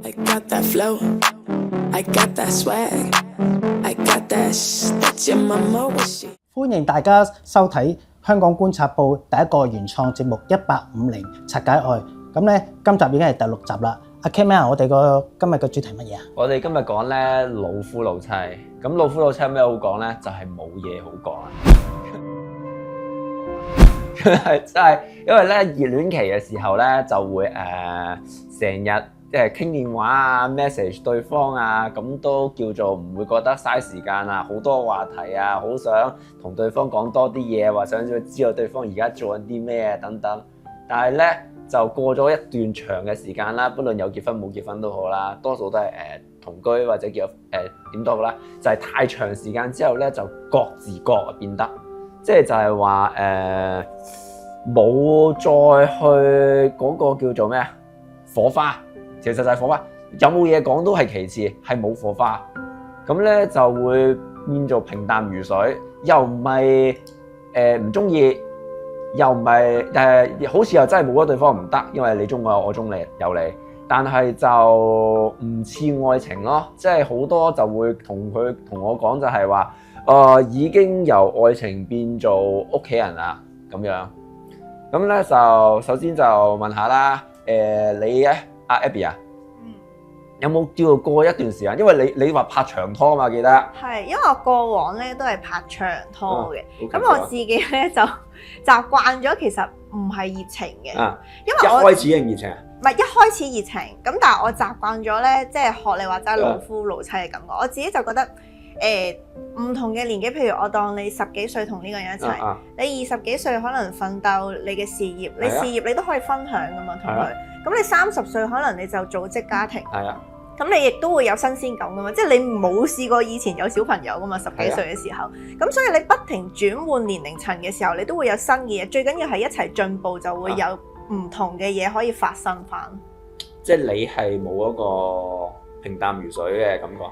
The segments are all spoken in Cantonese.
I got that flow, I got that swag, I got that that your mama wish she. 歡迎大家收睇香港觀察報第一個原創節目1850拆解愛。咁咧，今集已經係第6集啦。阿 K-Man，我哋今日嘅主題乜嘢啊？我哋今日講咧老夫老妻，咁老夫老妻有咩好講咧？就係冇嘢好講啊！係真係，因為咧熱戀期嘅時候咧就會成日傾電話啊、message 對方啊，咁都叫做唔會覺得嘥時間啊，好多話題啊，好想同對方講多啲嘢，或者想知道對方而家做緊啲咩等等。但係咧就過咗一段長嘅時間啦，不論有結婚冇結婚都好啦，多數都係同居或者結點都好啦，就係太長時間之後咧就各自各變得，即係就係話冇再去嗰個叫做咩啊火花，其實就係火花，有冇嘢講都係其次，係冇火花，咁咧就會變做平淡如水，又唔係唔中意，又唔係好似又真係冇咗對方唔得，因為你中我，我中你有你，但係就唔似愛情咯，即係好多就會同我講就係話已經由愛情變做屋企人啦咁樣。咁咧就首先就問下啦，你咧阿 Abby 啊，有冇叫過一段時間？因為你話拍長拖嘛，記得係，因為我過往咧都係拍長拖嘅，咁我自己咧就習慣咗，其實唔係熱情嘅，因為我一開始已經熱情啊，唔係一開始熱情，咁但係我習慣咗咧，即係學你話齋老夫老妻嘅感覺，我自己就覺得。唔同嘅年紀，譬如我當你10幾歲同呢個人一齊，你20幾歲可能奮鬥你嘅事業，你事業你都可以分享噶嘛同佢。咁你30歲可能你就組織家庭，咁你亦都會有新鮮感噶嘛，即係你冇試過以前有小朋友噶嘛，10幾歲嘅時候，咁所以你不停轉換年齡層嘅時候，你都會有新嘅嘢。最緊要係一齊進步，就會有唔同嘅嘢可以發生翻。即係你係冇一個平淡如水嘅感覺。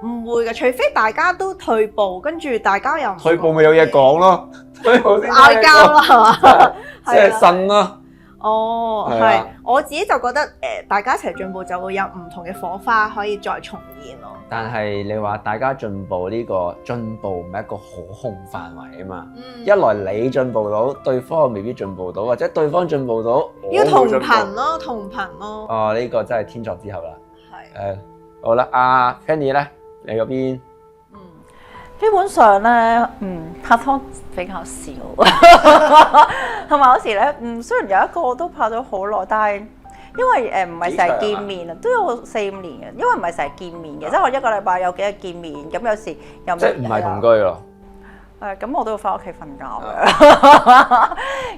唔會嘅，除非大家都退步，跟住大家又唔退步咪有嘢講咯，退步先嗌交啦，係嘛？即係呻咯。哦，係，我自己就覺得大家一齊進步就會有唔同嘅火花可以再重現咯。但係你話大家進步呢個進步唔係一個可控範圍啊嘛。一來你進步到，對方又未必進步到，或者對方進步到，要同頻咯，同頻咯。哦，呢個真係天作之合啦。係。好啦，阿 Fanny 咧。你嗰邊？基本上咧，拍拖比較少，同埋有時咧，雖然有一個都拍咗好耐，但係因為唔係成日見面啊，都有4-5年嘅，因為唔係成日見面嘅，即係我一個禮拜有幾日見面，咁有時又即係唔係同居咯？咁我都要翻屋企瞓覺嘅，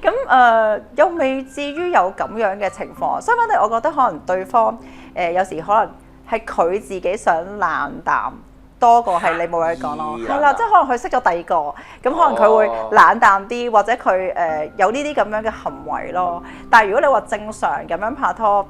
咁又未至於有咁樣嘅情況，相反地，我覺得可能對方有時可能。係佢自己想冷淡多過係你冇嘢講咯，係啦，即係可能佢識咗第二個，咁可能佢會冷淡啲，或者佢有呢啲咁樣嘅行為咯。但係如果你話正常咁樣拍拖，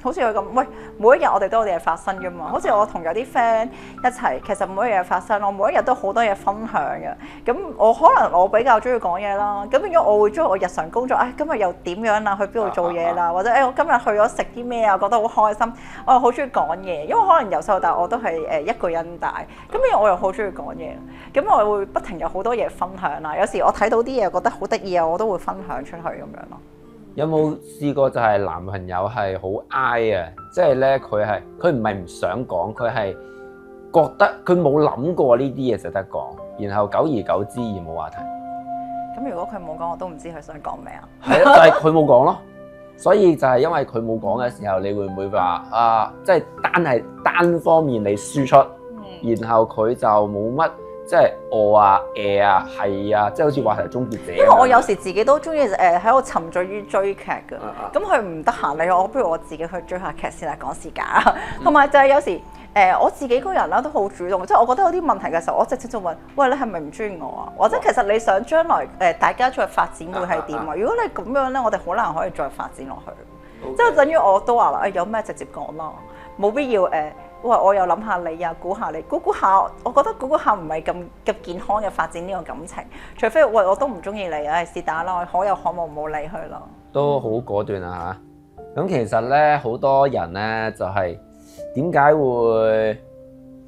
好似佢咁，喂，每一日我哋都有啲嘢發生㗎嘛。好似我同有啲 friend 一齊，其實每一日發生，我每一日都好多嘢分享嘅。咁我可能我比較中意講嘢啦。咁變咗我會中意我日常工作，今日又點樣啦？去邊度做嘢啦？或者我今日去咗食啲咩啊？覺得好開心。我又好中意講嘢，因為可能由細到大我都係一個人大。咁變咗我又好中意講嘢，咁我會不停有好多嘢分享啦。有時我睇到啲嘢覺得好得意啊，我都會分享出去咁樣咯。有冇試過就係男朋友係好 I 啊？即係咧佢唔係唔想講，佢係覺得佢冇諗過呢啲嘢值得講，然後久而久之而冇話題。咁如果佢冇講，我都唔知佢想講咩啊？係啊，就係佢冇講咯。所以就係因為佢冇講嘅時候，你會唔會話即係單方面你輸出，然後佢就冇乜。即係我啊、係啊，即係好似話題終結者。因為我有時自己都中意喺度沉醉於追劇㗎。咁佢唔得閒理我，不如我自己去追下劇先啦，趕時間。同埋就係有時我自己個人啦都好主動，即係我覺得有啲問題嘅時候，我直接就問：喂，你係咪唔中意我啊？或者其實你想將來大家再發展會係點啊？如果你咁樣咧，我哋好難可以再發展落去。即係等於我都話啦，有咩直接講啦，冇必要喂，我又諗下你啊，估下你，估下，我覺得估下唔係咁健康嘅發展呢個感情，除非喂我都唔中意你，是但啦，我可有可無冇理佢咯。都好果斷啊嚇！咁其實咧，好多人咧就係點解會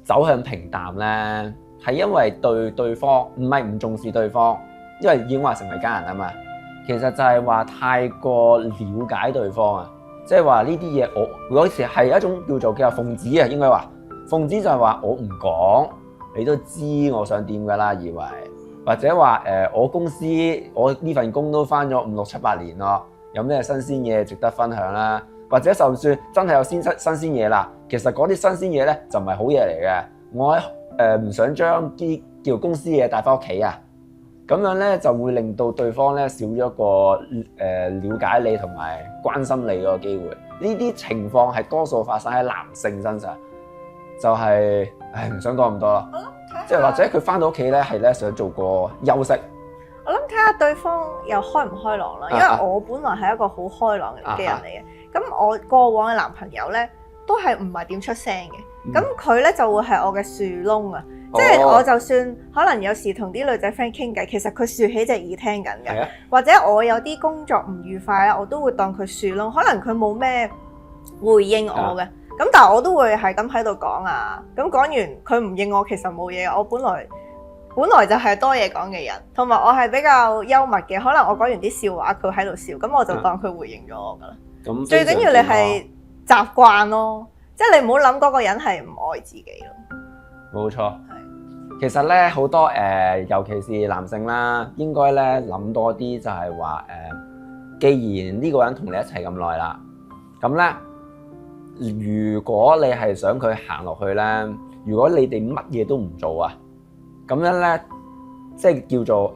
走向平淡咧？係因為對對方唔係唔重視對方，因為已經話成為家人啊嘛。其實就係話太過了解對方啊，即係話呢啲嘢我嗰時係一種叫奉旨啊，應該話奉旨就係話我唔講，你都知我想點㗎啦，以為或者話我公司我呢份工都返咗5、6、7、8年咯，有咩新鮮嘢值得分享啦？或者就算真係有新鮮嘢啦，其實嗰啲新鮮嘢咧就唔係好嘢嚟嘅，我唔想將啲叫公司嘢帶返屋企啊。咁樣咧就會令到對方咧少咗一個了解你同埋關心你嗰個機會。呢啲情況係多數發生喺男性身上，就係唔想講咁多啦。即係或者佢翻到屋企咧係咧想做個休息。我諗睇下對方又開唔開朗啦，因為我本來係一個好開朗嘅人嚟嘅。咁我過往嘅男朋友咧都係唔係點出聲嘅，咁佢咧就會係我嘅樹窿啊。即係我就算可能有時同啲女仔 friend 傾偈，其實佢豎起隻耳聽緊嘅，或者我有啲工作唔愉快咧，我都會當佢樹窿。可能佢冇咩回應我嘅，咁但係我都會係咁喺度講啊。咁講完佢唔應我，其實冇嘢。我本來就係多嘢講嘅人，同埋我係比較幽默嘅。可能我講完啲笑話，佢喺度笑，咁我就當佢回應咗我噶啦。最緊要你係習慣咯，即係你唔好諗嗰個人係唔愛自己咯。冇錯。其實咧好多尤其是男性啦，應該咧諗多啲就係話既然呢個人同你一齊咁耐啦，咁咧如果你係想佢行落去咧，如果你哋乜嘢都唔做啊，咁樣咧即係叫做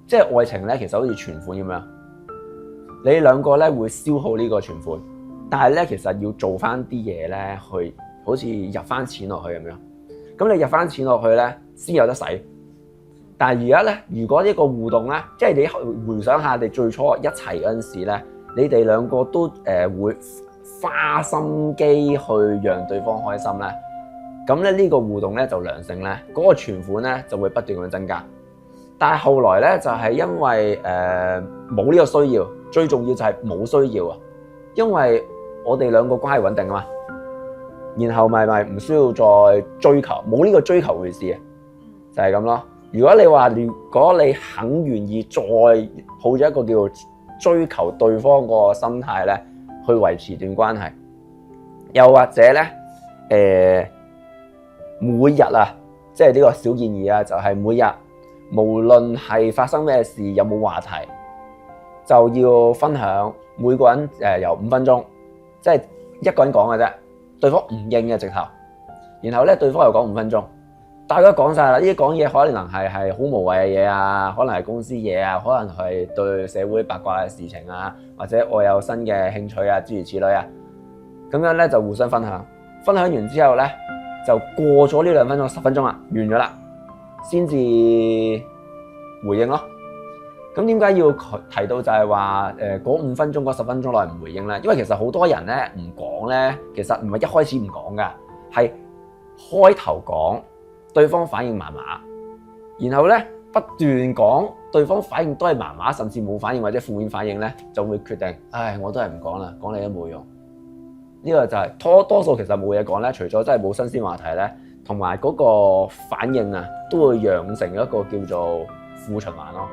即係愛情咧，其實好似存款咁樣，你兩個咧會消耗呢個存款，但係咧其實要做翻啲嘢咧，去好似入翻錢落去咁樣。咁你入翻錢落去咧，先有得使。但係而家咧，如果呢個互動咧，即係你回想下你最初一齊嗰陣時咧，你哋兩個都會花心機去讓對方開心咧，咁咧呢個互動咧就良性咧，嗰個存款咧就會不斷咁樣增加。但係後來咧就係因為冇呢個需要，最重要就係冇需要啊，因為我哋兩個關係穩定啊嘛。然後咪唔需要再追求，冇呢個追求回事嘅，就係咁咯。如果你肯願意再抱咗一個叫做追求對方個心態咧，去維持段關係，又或者咧每日啊，即係呢個小建議啊，就係每日無論係發生咩事，有冇話題，就要分享每個人由5分鐘，即係一個人講嘅啫。對方唔應嘅直頭，然後咧對方又講5分鐘，大家講晒啦。呢啲講嘢可能係好無謂嘅嘢啊，可能係公司嘢啊，可能係對社會八卦嘅事情啊，或者我有新嘅興趣啊，諸如此類啊。咁樣咧就互相分享，分享完之後咧就過咗呢2分鐘10分鐘啦，完咗啦，先至回應咯。咁點解要提到就係話嗰5分鐘嗰10分鐘內唔回應咧？因為其實好多人咧唔講咧，其實唔係一開始唔講噶，係開頭講，對方反應麻麻，然後咧不斷講，對方反應都係麻麻，甚至冇反應或者負面反應咧，就會決定，我都係唔講啦，講你都冇用。呢個就係多數其實冇嘢講咧，除咗真係冇新鮮話題咧，同埋嗰個反應啊，都會養成一個叫做負循環咯。